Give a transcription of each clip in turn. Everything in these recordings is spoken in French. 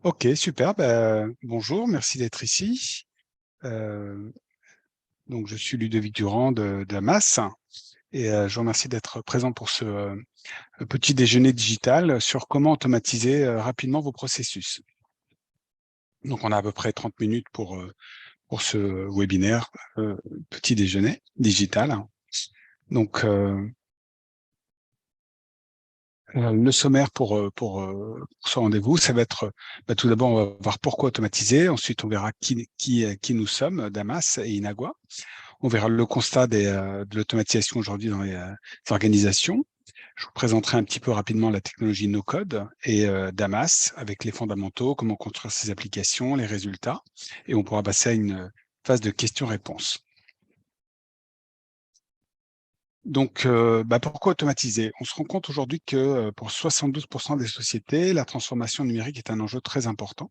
Ok, super. Bonjour, merci d'être ici. Euh, donc, je suis Ludovic Durand de Damas et je vous remercie d'être présent pour ce petit déjeuner digital sur comment automatiser rapidement vos processus. Donc, on a à peu près 30 minutes pour ce webinaire petit déjeuner digital. Donc, le sommaire pour ce rendez-vous, ça va être tout d'abord, on va voir pourquoi automatiser. Ensuite, on verra qui nous sommes, Damas et Inagua. On verra le constat de l'automatisation aujourd'hui dans les organisations. Je vous présenterai un petit peu rapidement la technologie no-code et Damas avec les fondamentaux, comment construire ces applications, les résultats. Et on pourra passer à une phase de questions-réponses. Donc, pourquoi automatiser? On se rend compte aujourd'hui que pour 72% des sociétés, la transformation numérique est un enjeu très important.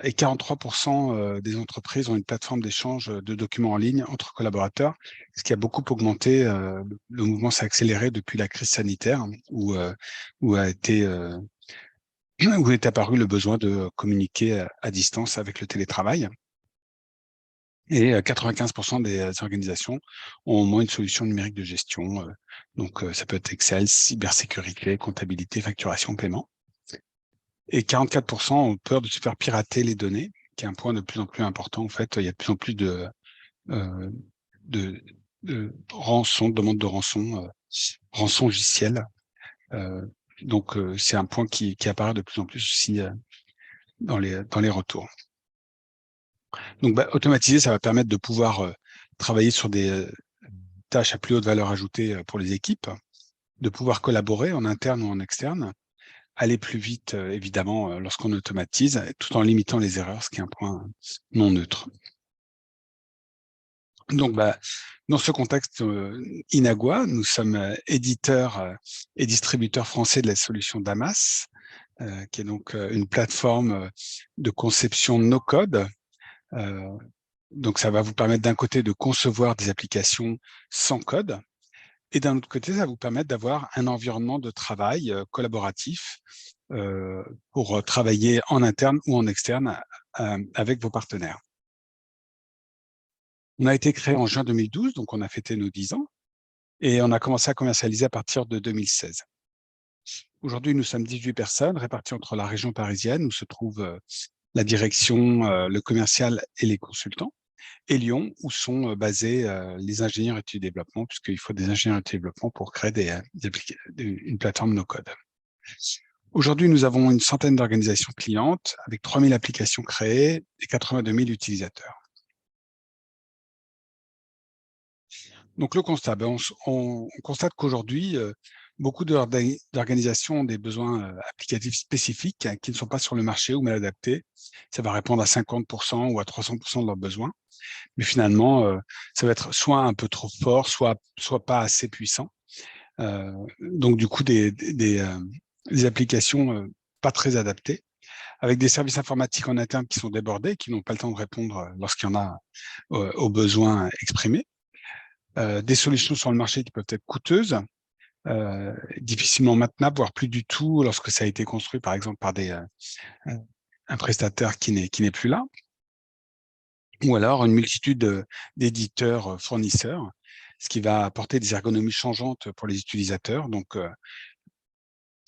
Et 43% des entreprises ont une plateforme d'échange de documents en ligne entre collaborateurs, ce qui a beaucoup augmenté. Le mouvement s'est accéléré depuis la crise sanitaire, où où est apparu le besoin de communiquer à distance avec le télétravail. Et 95% des organisations ont au moins une solution numérique de gestion. Donc, ça peut être Excel, cybersécurité, comptabilité, facturation, paiement. Et 44% ont peur de se faire pirater les données, qui est un point de plus en plus important. En fait, il y a de plus en plus euh, de, de rançon, de demandes de rançon logicielle. Euh, donc, c'est un point qui apparaît de plus en plus aussi dans les retours. Donc, automatiser, ça va permettre de pouvoir travailler sur des tâches à plus haute valeur ajoutée pour les équipes, de pouvoir collaborer en interne ou en externe, aller plus vite, évidemment, lorsqu'on automatise, tout en limitant les erreurs, ce qui est un point non neutre. Donc, dans ce contexte, Inagua, nous sommes éditeurs et distributeurs français de la solution Damas, qui est donc une plateforme de conception no-code. Donc, ça va vous permettre d'un côté de concevoir des applications sans code, et d'un autre côté, ça va vous permettre d'avoir un environnement de travail collaboratif euh, pour travailler en interne ou en externe avec vos partenaires. On a été créé en juin 2012, donc on a fêté nos 10 ans, et on a commencé à commercialiser à partir de 2016. Aujourd'hui, nous sommes 18 personnes réparties entre la région parisienne, où se trouve la direction, le commercial et les consultants, et Lyon, où sont basés les ingénieurs études et développement, puisqu'il faut des ingénieurs études et développement pour créer une plateforme no-code. Aujourd'hui, nous avons une centaine d'organisations clientes avec 3000 applications créées et 82 000 utilisateurs. Donc, le constat, on constate qu'aujourd'hui, beaucoup d'organisations ont des besoins applicatifs spécifiques qui ne sont pas sur le marché ou mal adaptés. Ça va répondre à 50% ou à 300% de leurs besoins. Mais finalement, ça va être soit un peu trop fort, soit pas assez puissant. Donc, du coup, des applications pas très adaptées, avec des services informatiques en interne qui sont débordés, qui n'ont pas le temps de répondre lorsqu'il y en a aux besoins exprimés. Des solutions sur le marché qui peuvent être coûteuses, difficilement maintenables, voire plus du tout lorsque ça a été construit, par exemple, par un prestataire qui n'est plus là, ou alors une multitude d'éditeurs fournisseurs, ce qui va apporter des ergonomies changeantes pour les utilisateurs, donc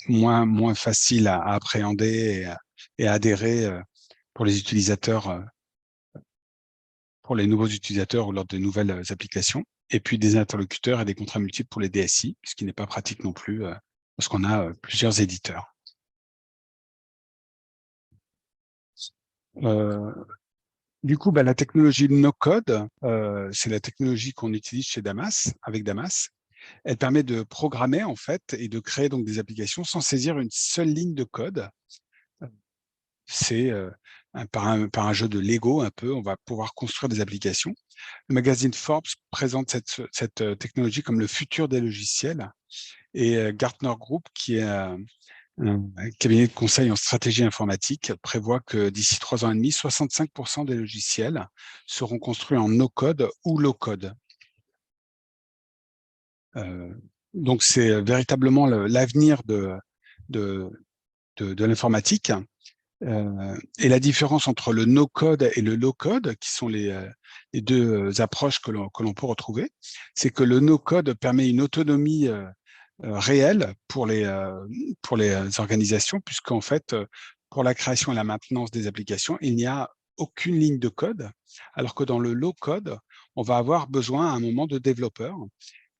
moins facile à appréhender et à adhérer pour les utilisateurs, pour les nouveaux utilisateurs ou lors de nouvelles applications, et puis des interlocuteurs et des contrats multiples pour les DSI, ce qui n'est pas pratique non plus parce qu'on a plusieurs éditeurs. Euh, du coup, la technologie no-code, c'est la technologie qu'on utilise chez Damas, avec Damas. Elle permet de programmer en fait et de créer donc des applications sans saisir une seule ligne de code. C'est par un jeu de Lego un peu, on va pouvoir construire des applications. Le magazine Forbes présente cette technologie comme le futur des logiciels, et Gartner Group, qui est un cabinet de conseil en stratégie informatique, prévoit que d'ici 3 ans et demi, 65% des logiciels seront construits en no-code ou low-code. Euh, donc, c'est véritablement l'avenir de l'informatique. Et la différence entre le no-code et le low-code, qui sont les deux approches que l'on peut retrouver, c'est que le no-code permet une autonomie réelle pour les organisations, puisqu'en fait, pour la création et la maintenance des applications, il n'y a aucune ligne de code, alors que dans le low-code, on va avoir besoin à un moment de développeurs.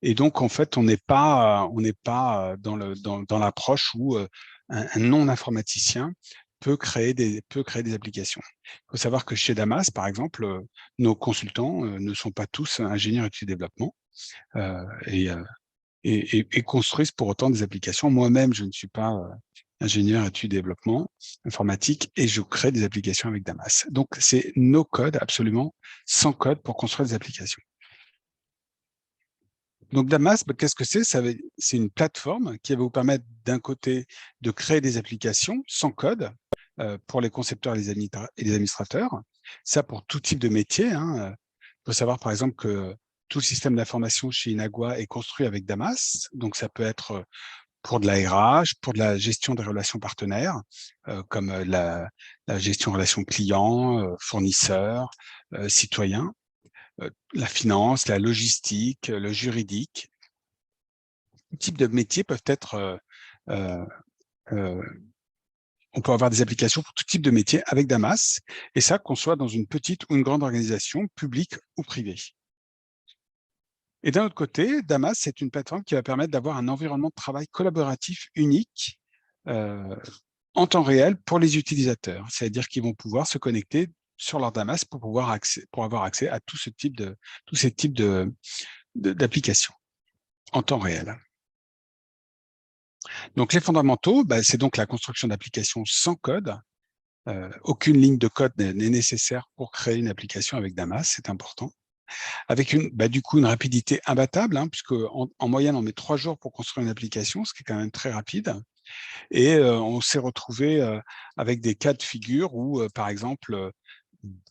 Et donc, en fait, on n'est pas dans l'approche où un non-informaticien peut créer des applications. Il faut savoir que chez Damas, par exemple, nos consultants ne sont pas tous ingénieurs études et développement et, et construisent pour autant des applications. Moi-même, je ne suis pas ingénieur études et développement informatique et je crée des applications avec Damas. Donc, c'est no code, absolument sans code pour construire des applications. Donc Damas, qu'est-ce que c'est? C'est une plateforme qui va vous permettre d'un côté de créer des applications sans code pour les concepteurs et les administrateurs. Ça pour tout type de métier. Il faut savoir par exemple que tout le système d'information chez Inagua est construit avec Damas. Donc ça peut être pour de la RH, pour de la gestion des relations partenaires, comme la gestion relations clients, fournisseurs, citoyens, la finance, la logistique, le juridique. Tout type de métiers peuvent être euh, euh, on peut avoir des applications pour tout type de métier avec Damas, et ça, qu'on soit dans une petite ou une grande organisation, publique ou privée. Et d'un autre côté, Damas, c'est une plateforme qui va permettre d'avoir un environnement de travail collaboratif unique en temps réel pour les utilisateurs. C'est-à-dire qu'ils vont pouvoir se connecter sur leur Damas pour avoir accès à tous ces types d'applications en temps réel. Donc, les fondamentaux, c'est donc la construction d'applications sans code. Aucune ligne de code n'est nécessaire pour créer une application avec Damas, c'est important. Avec du coup une rapidité imbattable, puisque en moyenne, on met 3 jours pour construire une application, ce qui est quand même très rapide. Et on s'est retrouvé avec des cas de figure où, par exemple,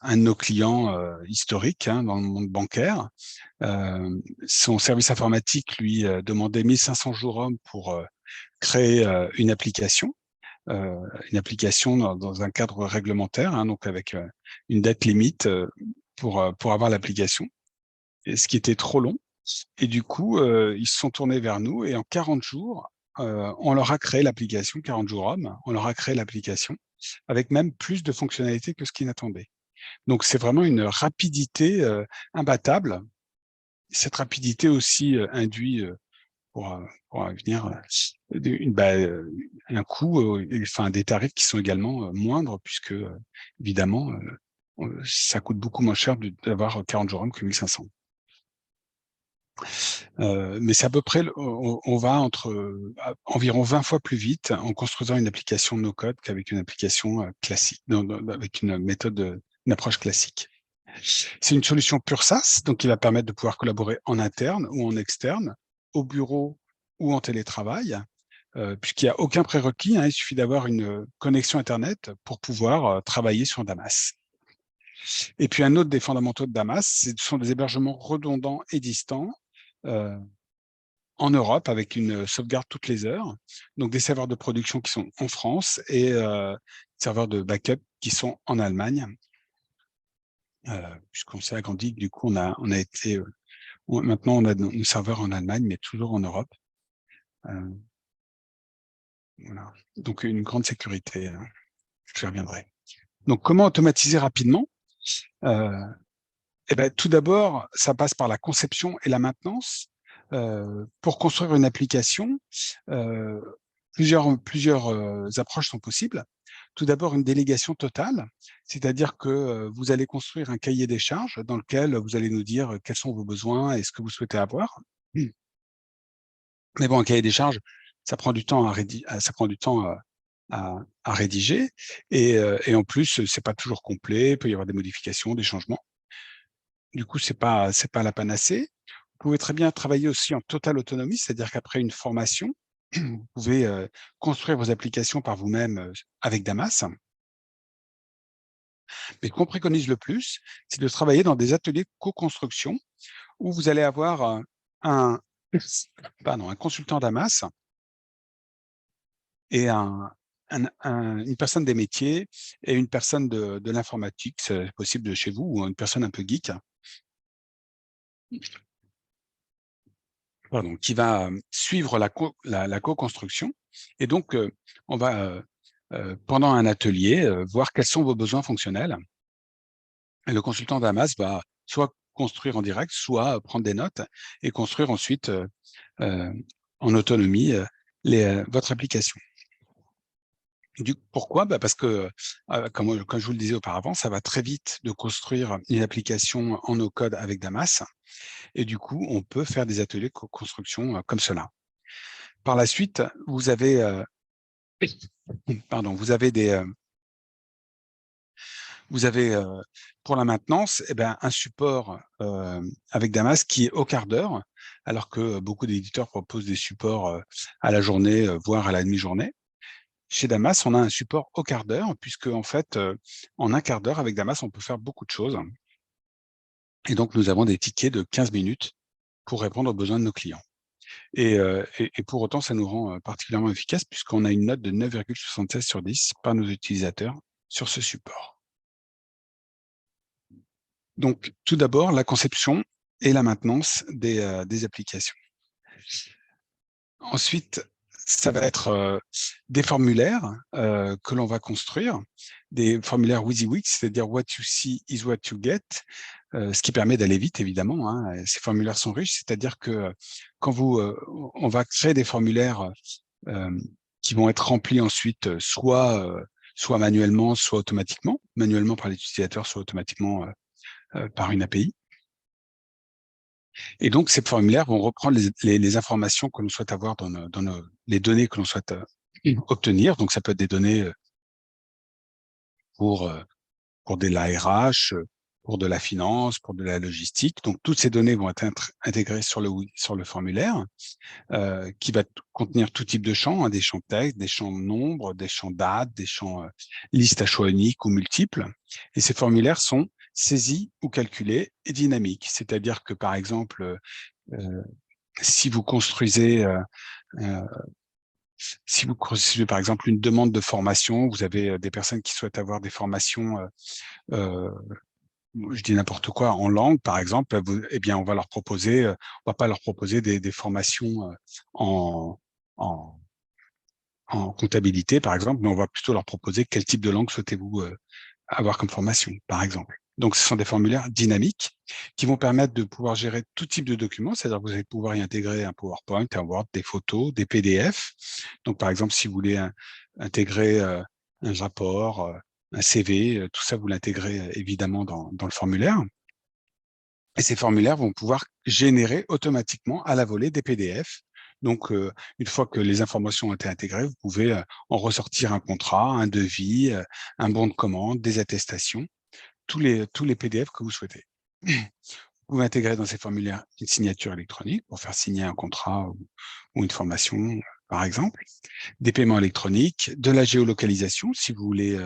un de nos clients historiques dans le monde bancaire, son service informatique lui demandait 1500 jours hommes pour créer une application dans un cadre réglementaire, donc avec une date limite pour avoir l'application, ce qui était trop long. Et du coup, ils se sont tournés vers nous et en 40 jours, on leur a créé l'application, 40 jours hommes, on leur a créé l'application avec même plus de fonctionnalités que ce qu'ils n'attendaient. Donc, c'est vraiment une rapidité imbattable. Cette rapidité aussi induit pour venir un coût, enfin des tarifs qui sont également moindres puisque évidemment ça coûte beaucoup moins cher d'avoir 40 jours hommes que 1500. Mais c'est à peu près, on va environ 20 fois plus vite en construisant une application no-code qu'avec une application classique, avec une méthode, une approche classique. C'est une solution pure SaaS, donc qui va permettre de pouvoir collaborer en interne ou en externe, au bureau ou en télétravail, puisqu'il n'y a aucun prérequis, il suffit d'avoir une connexion Internet pour pouvoir travailler sur Damas. Et puis un autre des fondamentaux de Damas, ce sont des hébergements redondants et distants en Europe avec une sauvegarde toutes les heures, donc des serveurs de production qui sont en France et serveurs de backup qui sont en Allemagne. Puisqu'on s'est agrandi, du coup, on a été maintenant, on a nos serveurs en Allemagne, mais toujours en Europe. Voilà. Donc, une grande sécurité. Je reviendrai. Donc, comment automatiser rapidement tout d'abord, ça passe par la conception et la maintenance. Pour construire une application, plusieurs approches sont possibles. Tout d'abord, une délégation totale, c'est-à-dire que vous allez construire un cahier des charges dans lequel vous allez nous dire quels sont vos besoins et ce que vous souhaitez avoir. Mais bon, un cahier des charges, ça prend du temps à rédiger et en plus, c'est pas toujours complet, il peut y avoir des modifications, des changements. Du coup, c'est pas la panacée. Vous pouvez très bien travailler aussi en totale autonomie, c'est-à-dire qu'après une formation, vous pouvez construire vos applications par vous-même avec Damas. Mais ce qu'on préconise le plus, c'est de travailler dans des ateliers de co-construction où vous allez avoir un consultant Damas et un une personne des métiers et une personne de l'informatique, c'est possible de chez vous, ou une personne un peu geek, pardon, qui va suivre la co-construction. Et donc, on va, pendant un atelier, voir quels sont vos besoins fonctionnels. Et le consultant Damas va soit construire en direct, soit prendre des notes et construire ensuite euh, en autonomie votre application. Pourquoi? Parce que, comme je vous le disais auparavant, ça va très vite de construire une application en no-code avec Damas. Et du coup, on peut faire des ateliers de construction comme cela. Par la suite, vous avez, pardon, vous avez pour la maintenance, un support avec Damas qui est au quart d'heure, alors que beaucoup d'éditeurs proposent des supports à la journée, voire à la demi-journée. Chez Damas, on a un support au quart d'heure, puisque en fait, en un quart d'heure, avec Damas, on peut faire beaucoup de choses. Et donc, nous avons des tickets de 15 minutes pour répondre aux besoins de nos clients. Et pour autant, ça nous rend particulièrement efficace, puisqu'on a une note de 9,76 sur 10 par nos utilisateurs sur ce support. Donc, tout d'abord, la conception et la maintenance des applications. Ensuite, ça va être des formulaires que l'on va construire, des formulaires WYSIWYG, c'est-à-dire what you see is what you get, ce qui permet d'aller vite, évidemment. Hein. Ces formulaires sont riches, c'est-à-dire que quand on va créer des formulaires qui vont être remplis ensuite, soit manuellement, soit automatiquement, manuellement par l'utilisateur, soit automatiquement par une API. Et donc, ces formulaires vont reprendre les informations que l'on souhaite avoir dans les données que l'on souhaite obtenir. Donc, ça peut être des données pour, euh, pour de l'ARH, pour de la finance, pour de la logistique. Donc, toutes ces données vont être intégrées sur le formulaire qui va contenir tout type de champs, hein, des champs texte, des champs nombre, des champs date, des champs liste à choix unique ou multiples. Et ces formulaires sont saisis ou calculés et dynamiques. C'est-à-dire que, par exemple, si vous construisez euh, si vous construisez par exemple une demande de formation, vous avez des personnes qui souhaitent avoir des formations, je dis n'importe quoi, en langue par exemple, eh bien on va leur proposer, on va pas leur proposer des formations en, en, en comptabilité par exemple, mais on va plutôt leur proposer quel type de langue souhaitez-vous avoir comme formation, par exemple. Donc, ce sont des formulaires dynamiques qui vont permettre de pouvoir gérer tout type de documents, c'est-à-dire que vous allez pouvoir y intégrer un PowerPoint, un Word, des photos, des PDF. Donc, par exemple, si vous voulez intégrer un rapport, un CV, tout ça, vous l'intégrez évidemment dans le formulaire. Et ces formulaires vont pouvoir générer automatiquement à la volée des PDF. Donc, une fois que les informations ont été intégrées, vous pouvez en ressortir un contrat, un devis, un bon de commande, des attestations, tous les PDF que vous souhaitez. Vous pouvez intégrer dans ces formulaires une signature électronique pour faire signer un contrat ou une formation, par exemple, des paiements électroniques, de la géolocalisation, si vous voulez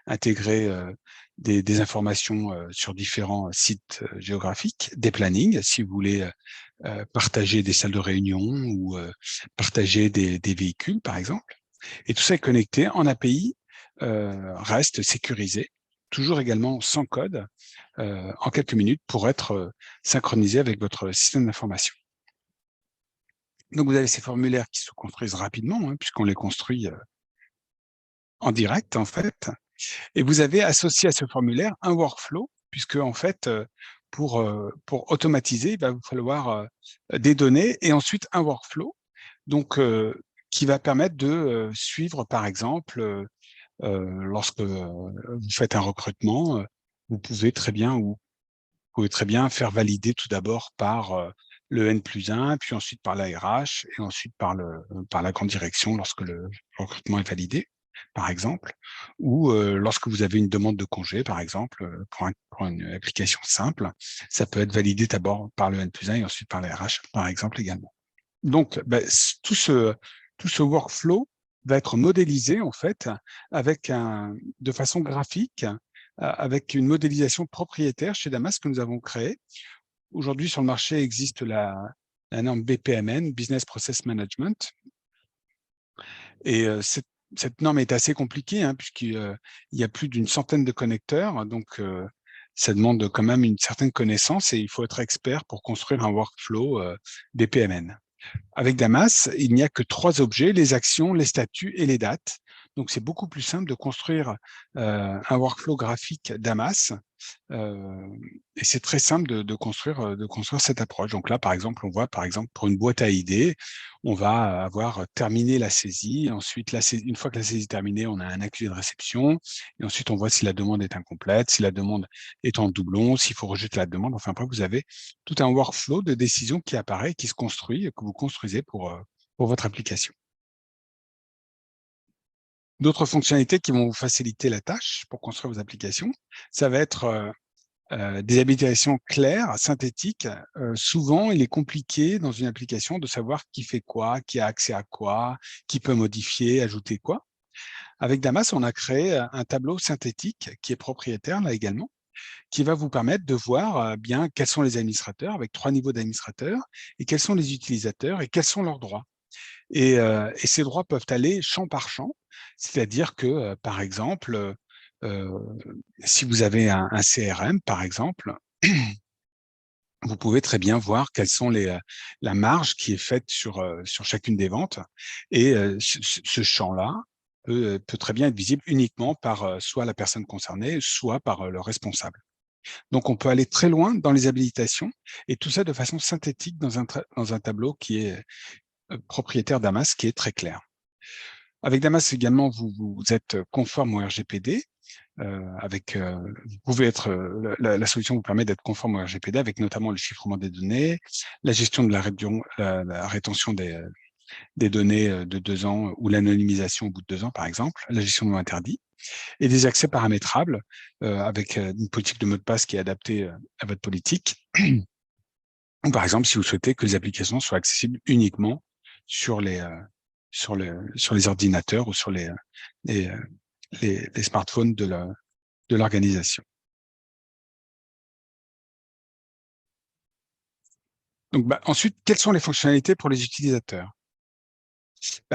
intégrer des informations sur différents sites géographiques, des plannings, si vous voulez partager des salles de réunion ou partager des véhicules, par exemple. Et tout ça est connecté en API, reste sécurisé, toujours également sans code, en quelques minutes pour être synchronisé avec votre système d'information. Donc, vous avez ces formulaires qui se construisent rapidement, hein, puisqu'on les construit en direct, en fait. Et vous avez associé à ce formulaire un workflow, puisque, en fait, pour automatiser, il va vous falloir des données et ensuite un workflow, donc, qui va permettre de suivre, par exemple, lorsque vous faites un recrutement, vous pouvez très bien faire valider tout d'abord par le N+1, puis ensuite par la RH, et ensuite par la grande direction lorsque le recrutement est validé, par exemple, ou lorsque vous avez une demande de congé, par exemple, pour une application simple, ça peut être validé d'abord par le N+1 et ensuite par la RH, par exemple, également. Donc, tout ce workflow va être modélisé, en fait, de façon graphique, avec une modélisation propriétaire chez Damas que nous avons créée. Aujourd'hui, sur le marché existe la norme BPMN, Business Process Management. Et cette norme est assez compliquée, hein, puisqu'il y a plus d'une centaine de connecteurs, donc ça demande quand même une certaine connaissance et il faut être expert pour construire un workflow BPMN. Avec Damas, il n'y a que 3 objets, les actions, les statuts et les dates. Donc, c'est beaucoup plus simple de construire un workflow graphique Damas. Et c'est très simple de construire cette approche. Donc là, par exemple, on voit, par exemple, pour une boîte à idées, on va avoir terminé la saisie. Ensuite, une fois que la saisie est terminée, on a un accusé de réception. Et ensuite, on voit si la demande est incomplète, si la demande est en doublon, s'il faut rejeter la demande. Enfin, après, vous avez tout un workflow de décision qui apparaît, qui se construit, que vous construisez pour votre application. D'autres fonctionnalités qui vont vous faciliter la tâche pour construire vos applications, ça va être des habilitations claires, synthétiques. Souvent, il est compliqué dans une application de savoir qui fait quoi, qui a accès à quoi, qui peut modifier, ajouter quoi. Avec Damas, on a créé un tableau synthétique qui est propriétaire là également, qui va vous permettre de voir bien quels sont les administrateurs avec 3 niveaux d'administrateurs et quels sont les utilisateurs et quels sont leurs droits. Et ces droits peuvent aller champ par champ, c'est-à-dire que, par exemple, si vous avez un CRM, par exemple, vous pouvez très bien voir quelles sont la marge qui est faite sur chacune des ventes. Et ce champ-là peut très bien être visible uniquement par soit la personne concernée, soit par le responsable. Donc, on peut aller très loin dans les habilitations et tout ça de façon synthétique dans un tableau qui est propriétaire Damas, qui est très clair. Avec Damas également, vous êtes conforme au RGPD. Vous pouvez être, la solution vous permet d'être conforme au RGPD avec notamment le chiffrement des données, la gestion de la rétention des données de 2 ans ou l'anonymisation au bout de 2 ans, par exemple, la gestion de mots interdits et des accès paramétrables avec une politique de mot de passe qui est adaptée à votre politique. Ou par exemple, si vous souhaitez que les applications soient accessibles uniquement sur les ordinateurs ou sur les, les smartphones de l'organisation. Donc, ensuite, quelles sont les fonctionnalités pour les utilisateurs?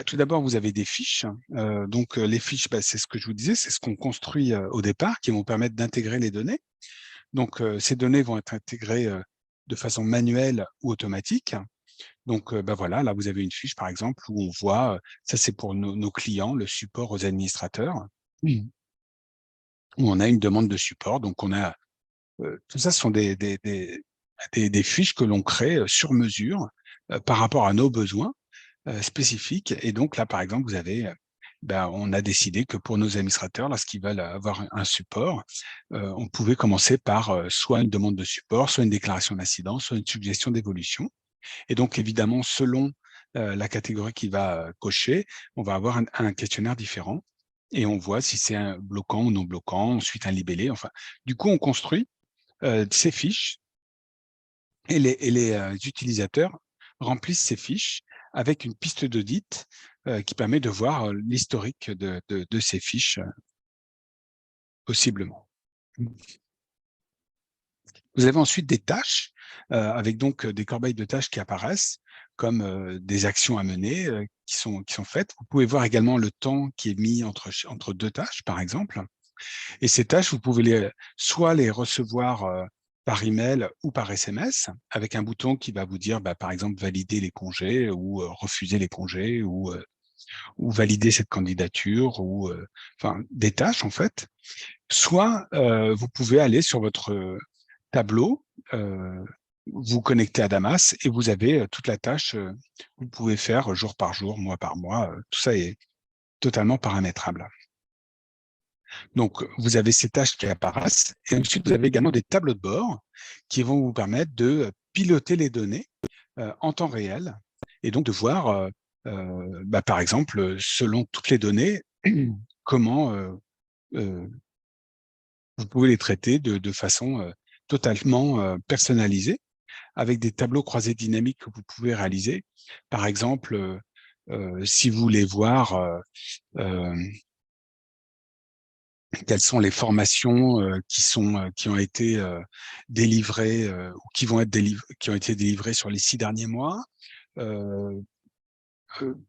Tout d'abord, vous avez des fiches. Donc, les fiches, c'est ce que je vous disais, c'est ce qu'on construit au départ, qui vont permettre d'intégrer les données. Donc, ces données vont être intégrées de façon manuelle ou automatique. Donc, voilà, là, vous avez une fiche, par exemple, où on voit, ça c'est pour nos clients, le support aux administrateurs, où on a une demande de support. Donc, on a tout ça, ce sont des fiches que l'on crée sur mesure par rapport à nos besoins spécifiques. Et donc là, par exemple, vous avez, on a décidé que pour nos administrateurs, lorsqu'ils veulent avoir un support, on pouvait commencer par soit une demande de support, soit une déclaration d'incident, soit une suggestion d'évolution. Et donc, évidemment, selon la catégorie qu'il va cocher, on va avoir un questionnaire différent et on voit si c'est un bloquant ou non bloquant, ensuite un libellé. Enfin, du coup, on construit ces fiches et les utilisateurs remplissent ces fiches avec une piste d'audit qui permet de voir l'historique de ces fiches possiblement. Vous avez ensuite des tâches avec donc des corbeilles de tâches qui apparaissent comme des actions à mener qui sont faites. Vous pouvez voir également le temps qui est mis entre 2 tâches, par exemple. Et ces tâches, vous pouvez soit les recevoir par email ou par SMS, avec un bouton qui va vous dire, par exemple, valider les congés ou refuser les congés ou valider cette candidature ou enfin des tâches en fait. Soit vous pouvez aller sur votre tableau, vous connecter à Damas et vous avez toute la tâche que vous pouvez faire jour par jour, mois par mois. Tout ça est totalement paramétrable. Donc, vous avez ces tâches qui apparaissent et ensuite, vous avez également des tableaux de bord qui vont vous permettre de piloter les données en temps réel et donc de voir, par exemple, selon toutes les données, comment vous pouvez les traiter de façon totalement personnalisée avec des tableaux croisés dynamiques que vous pouvez réaliser. Par exemple, si vous voulez voir quelles sont les formations qui ont été délivrées ou qui vont être qui ont été délivrées sur les 6 derniers mois.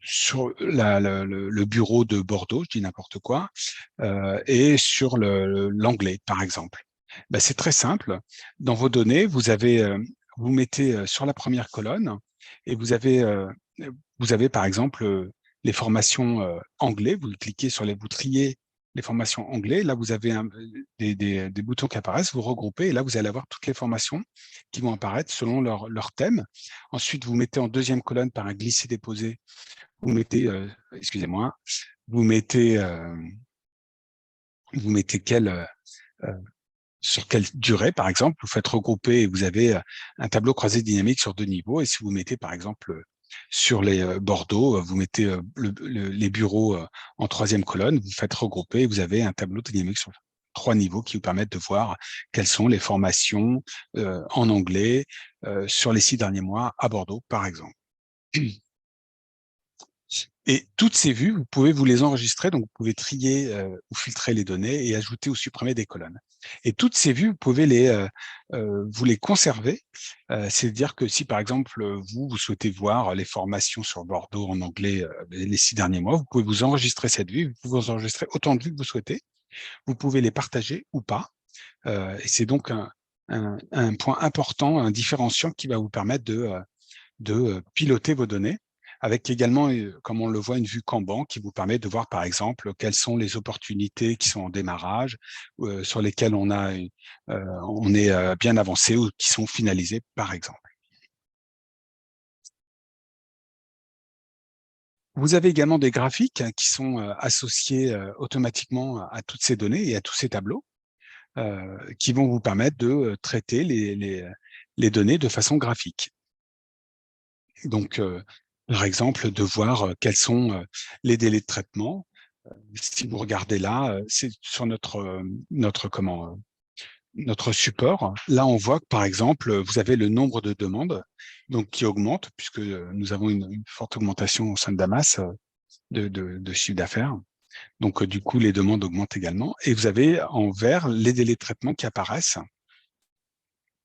sur le bureau de Bordeaux, je dis n'importe quoi, et sur l'anglais, par exemple. Ben, c'est très simple. Dans vos données, vous mettez sur la première colonne et vous avez par exemple les formations anglais. Vous cliquez vous triez les formations anglais. Là, vous avez des boutons qui apparaissent, vous regroupez et là, vous allez avoir toutes les formations qui vont apparaître selon leur thème. Ensuite, vous mettez en deuxième colonne par un glisser-déposer, vous mettez, excusez-moi, vous mettez, euh, vous mettez sur quelle durée, par exemple, vous faites regrouper et vous avez un tableau croisé dynamique sur 2 niveaux. Et si vous mettez, par exemple, sur les Bordeaux, vous mettez les bureaux en troisième colonne, vous faites regrouper et vous avez un tableau dynamique sur 3 niveaux qui vous permettent de voir quelles sont les formations en anglais sur les 6 derniers mois à Bordeaux, par exemple. Et toutes ces vues, vous pouvez vous les enregistrer, donc vous pouvez trier ou filtrer les données et ajouter ou supprimer des colonnes. Et toutes ces vues, vous pouvez vous les conserver. C'est-à-dire que si, par exemple, vous souhaitez voir les formations sur Bordeaux en anglais les 6 derniers mois, vous pouvez vous enregistrer cette vue, vous pouvez vous enregistrer autant de vues que vous souhaitez. Vous pouvez les partager ou pas. Et c'est donc un point important, un différenciant qui va vous permettre de piloter vos données, avec également, comme on le voit, une vue Kanban qui vous permet de voir, par exemple, quelles sont les opportunités qui sont en démarrage, sur lesquelles on est bien avancé ou qui sont finalisées, par exemple. Vous avez également des graphiques qui sont associés automatiquement à toutes ces données et à tous ces tableaux, qui vont vous permettre de traiter les données de façon graphique. Donc, par exemple, de voir quels sont les délais de traitement. Si vous regardez là, c'est sur notre support. Là, on voit que, par exemple, vous avez le nombre de demandes donc, qui augmente, puisque nous avons une forte augmentation au sein de Damas de chiffre d'affaires. Donc, du coup, les demandes augmentent également. Et vous avez en vert les délais de traitement qui apparaissent.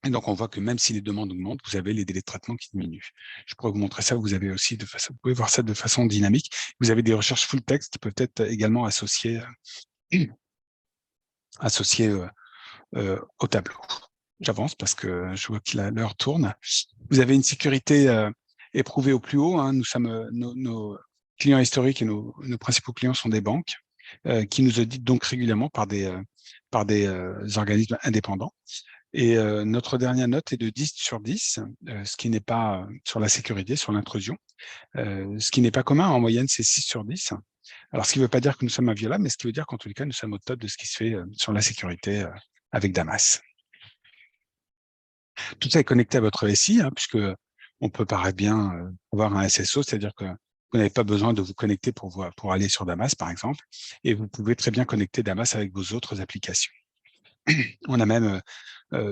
Et donc, on voit que même si les demandes augmentent, vous avez les délais de traitement qui diminuent. Je pourrais vous montrer ça. Vous avez aussi vous pouvez voir ça de façon dynamique. Vous avez des recherches full text qui peuvent être également associées au tableau. J'avance parce que je vois que l'heure tourne. Vous avez une sécurité éprouvée au plus haut. Hein. Nous sommes nos clients historiques et nos principaux clients sont des banques qui nous auditent donc régulièrement par des organismes indépendants. Et notre dernière note est de 10 sur 10, ce qui n'est pas sur la sécurité, sur l'intrusion, ce qui n'est pas commun. En moyenne, c'est 6 sur 10. Alors, ce qui ne veut pas dire que nous sommes inviolables, mais ce qui veut dire qu'en tous les cas, nous sommes au top de ce qui se fait sur la sécurité avec Damas. Tout ça est connecté à votre SI, hein, puisque on peut paraître bien avoir un SSO, c'est-à-dire que vous n'avez pas besoin de vous connecter pour aller sur Damas, par exemple, et vous pouvez très bien connecter Damas avec vos autres applications. On a même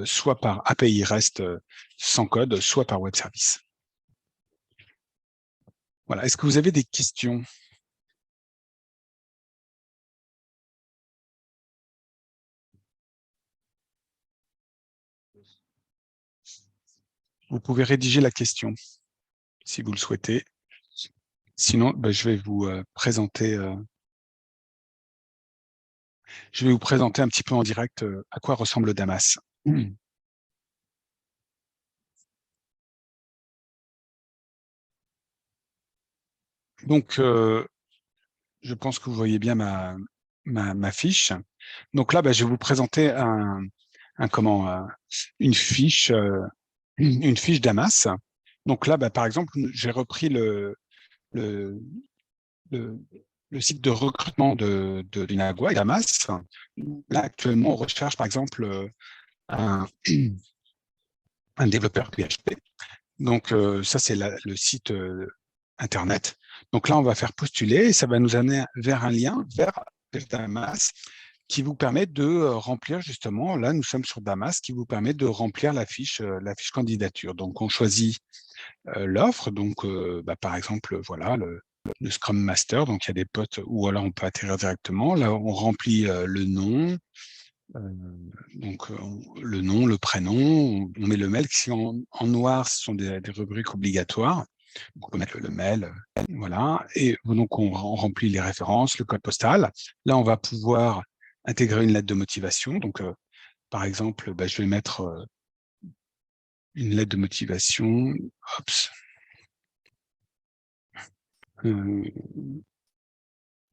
soit par API REST sans code, soit par web service. Voilà. Est-ce que vous avez des questions? Vous pouvez rédiger la question si vous le souhaitez. Sinon, je vais vous présenter. Je vais vous présenter un petit peu en direct à quoi ressemble Damas. Donc, je pense que vous voyez bien ma fiche. Donc là, je vais vous présenter une fiche Damas. Donc là, par exemple, j'ai repris le, le, le site de recrutement d'Inagua, Damas. Là, actuellement, on recherche, par exemple, un, un développeur PHP. Donc, ça, c'est le site Internet. Donc là, on va faire postuler et ça va nous amener vers un lien vers Damas qui vous permet de remplir justement, là, nous sommes sur Damas, qui vous permet de remplir la fiche candidature. Donc, on choisit l'offre. Donc, par exemple, voilà, le Scrum Master. Donc, il y a des postes où alors on peut atterrir directement. Là, on remplit le nom, le nom, le prénom, on met le mail. Si en noir, ce sont des rubriques obligatoires. Donc, on peut mettre le mail, voilà. Et donc, on remplit les références, le code postal. Là, on va pouvoir intégrer une lettre de motivation. Donc, par exemple, je vais mettre une lettre de motivation. Hop.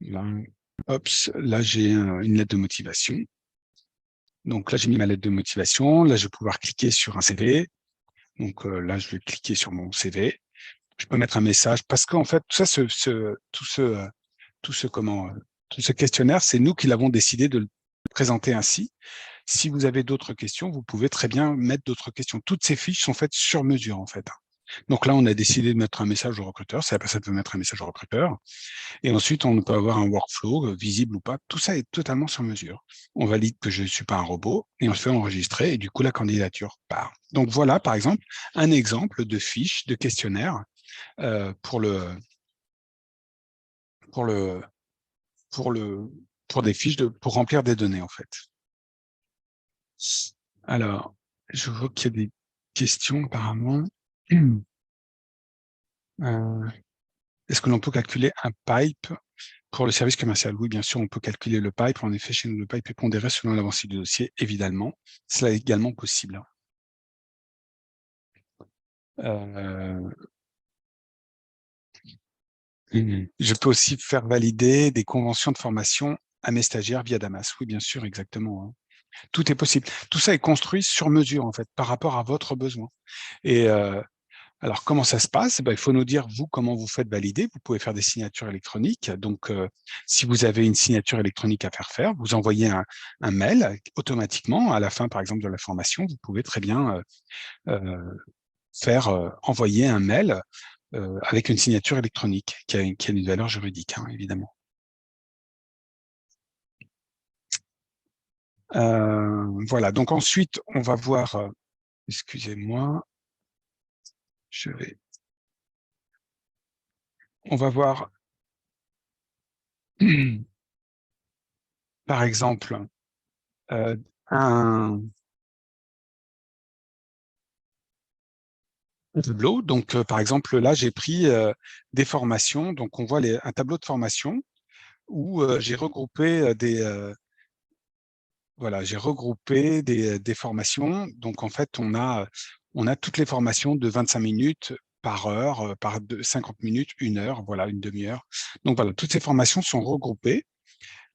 Là, hop, là j'ai une lettre de motivation. Donc là, j'ai mis ma lettre de motivation. Là, je vais pouvoir cliquer sur un CV. Donc là, je vais cliquer sur mon CV. Je peux mettre un message parce qu'en fait, tout ça, tout ce questionnaire, c'est nous qui l'avons décidé de le présenter ainsi. Si vous avez d'autres questions, vous pouvez très bien mettre d'autres questions. Toutes ces fiches sont faites sur mesure, en fait. Donc là, on a décidé de mettre un message au recruteur. Ça peut mettre un message au recruteur. Et ensuite, on peut avoir un workflow visible ou pas. Tout ça est totalement sur mesure. On valide que je ne suis pas un robot et on se fait enregistrer et du coup, la candidature part. Donc voilà, par exemple, un exemple de fiche, de questionnaire pour pour le, pour le, pour des fiches pour remplir des données, en fait. Alors, je vois qu'il y a des questions apparemment. Est-ce que l'on peut calculer un pipe pour le service commercial? Oui, bien sûr, on peut calculer le pipe. En effet, chez nous, le pipe est pondéré selon l'avancée du dossier, évidemment. Cela est également possible. Euh, Je peux aussi faire valider des conventions de formation à mes stagiaires via Damas. Oui, bien sûr, exactement, hein. Tout est possible. Tout ça est construit sur mesure, en fait, par rapport à votre besoin. Et alors, comment ça se passe? Il faut nous dire, vous, comment vous faites valider. Vous pouvez faire des signatures électroniques. Donc, si vous avez une signature électronique à faire, vous envoyez un mail automatiquement. À la fin, par exemple, de la formation, vous pouvez très bien envoyer un mail avec une signature électronique qui a une valeur juridique, hein, évidemment. Voilà, donc ensuite, on va voir, excusez-moi, on va voir, par exemple, un tableau. Donc, par exemple, là, j'ai pris des formations. Donc, on voit un tableau de formation où j'ai regroupé voilà, j'ai regroupé des formations. Donc, en fait, on a toutes les formations de 25 minutes par heure, 50 minutes, 1 heure, voilà, une demi-heure. Donc, voilà, toutes ces formations sont regroupées.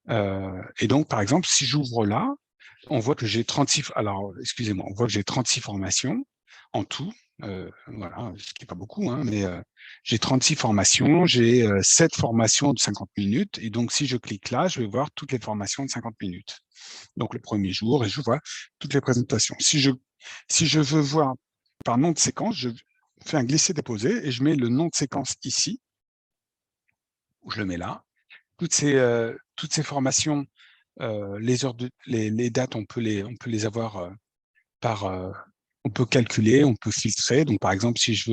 Et donc, par exemple, si j'ouvre là, on voit que j'ai 36, alors, excusez-moi, on voit que j'ai 36 formations en tout. Voilà, ce qui n'est pas beaucoup, hein, mais j'ai 36 formations, j'ai 7 formations de 50 minutes. Et donc, si je clique là, je vais voir toutes les formations de 50 minutes. Donc, le premier jour, et je vois toutes les présentations. Si je veux voir par nom de séquence, je fais un glisser-déposer et je mets le nom de séquence ici, ou je le mets là. Toutes ces formations, les heures les dates, on peut les avoir par, on peut calculer, on peut filtrer. Donc, par exemple, si je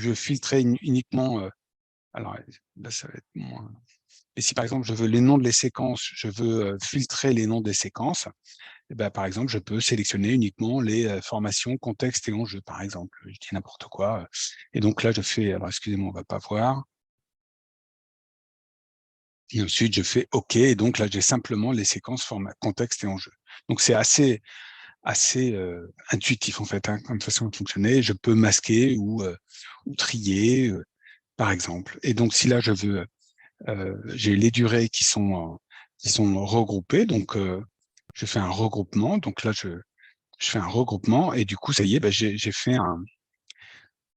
veux filtrer uniquement, alors là, ça va être moins. Et si par exemple je veux les noms de les séquences, je veux filtrer les noms des séquences, et ben, par exemple, je peux sélectionner uniquement les formations, contexte et enjeux, par exemple. Je dis n'importe quoi. Et donc là, je fais, alors excusez-moi, on va pas voir. Et ensuite, je fais OK. Et donc là, j'ai simplement les séquences format, contexte et enjeu. Donc c'est assez intuitif en fait, hein, comme façon de fonctionner. Je peux masquer ou trier, par exemple. Et donc si là je veux, j'ai les durées qui sont regroupées. Donc je fais un regroupement. Donc là je fais un regroupement et du coup ça y est, j'ai fait un.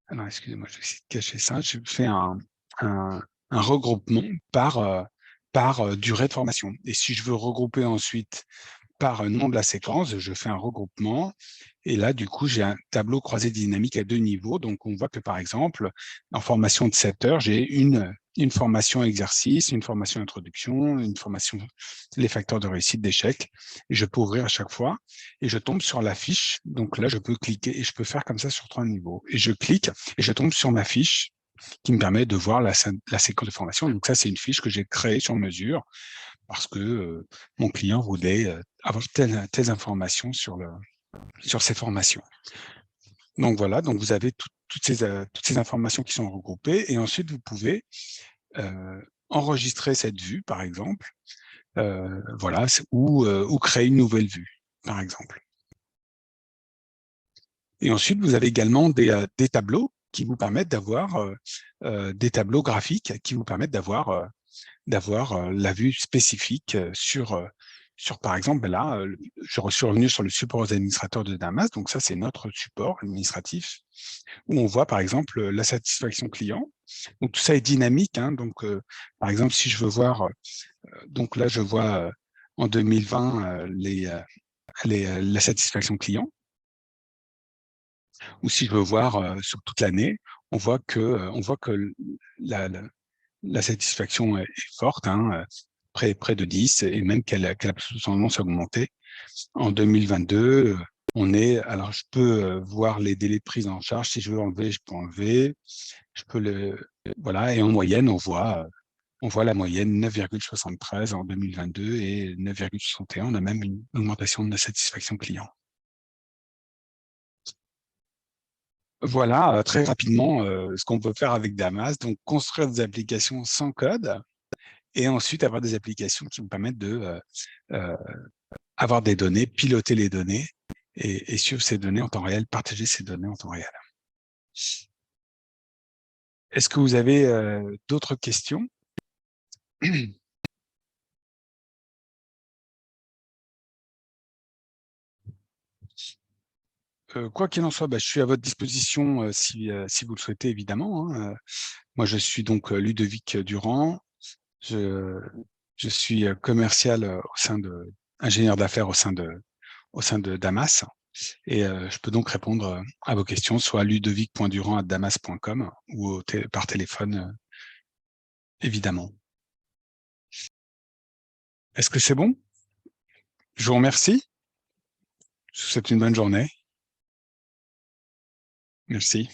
Alors excusez-moi, je vais essayer de cacher ça. Je fais un, un regroupement par durée de formation. Et si je veux regrouper ensuite par nom de la séquence, je fais un regroupement. Et là, du coup, j'ai un tableau croisé dynamique à 2 niveaux. Donc, on voit que, par exemple, en formation de 7 heures, j'ai une formation exercice, une formation introduction, une formation les facteurs de réussite, d'échec. Et je peux ouvrir à chaque fois et je tombe sur la fiche. Donc là, je peux cliquer et je peux faire comme ça sur 3 niveaux. Et je clique et je tombe sur ma fiche qui me permet de voir la séquence de formation. Donc ça, c'est une fiche que j'ai créée sur mesure parce que mon client voulait avoir telles informations sur ces formations. Donc voilà, donc vous avez toutes ces informations qui sont regroupées et ensuite vous pouvez enregistrer cette vue, par exemple, voilà, ou créer une nouvelle vue, par exemple. Et ensuite, vous avez également des tableaux qui vous permettent d'avoir des tableaux graphiques qui vous permettent d'avoir la vue spécifique sur par exemple, là, je suis revenu sur le support aux administrateurs de Damas, donc ça, c'est notre support administratif, où on voit, par exemple, la satisfaction client. Donc, tout ça est dynamique, hein, donc, par exemple, si je veux voir, donc là, je vois en 2020 la satisfaction client, ou si je veux voir sur toute l'année, on voit que la, la- la satisfaction est forte, hein, près de 10, et même qu'elle a tendance à augmenter. En 2022, alors je peux voir les délais de prise en charge. Si je veux enlever, je peux enlever. Je peux voilà, et en moyenne, on voit la moyenne 9,73 en 2022 et 9,61. On a même une augmentation de la satisfaction client. Voilà, très rapidement, ce qu'on peut faire avec Damas. Donc, construire des applications sans code et ensuite avoir des applications qui vous permettent de avoir des données, piloter les données et suivre ces données en temps réel, partager ces données en temps réel. Est-ce que vous avez d'autres questions? Quoi qu'il en soit, je suis à votre disposition si vous le souhaitez, évidemment, hein. Moi, je suis donc Ludovic Durand. Je, je suis commercial ingénieur d'affaires au sein de Damas. Et je peux donc répondre à vos questions, soit à ludovic.durand@damas.com ou par téléphone, évidemment. Est-ce que c'est bon? Je vous remercie. Je vous souhaite une bonne journée. Merci.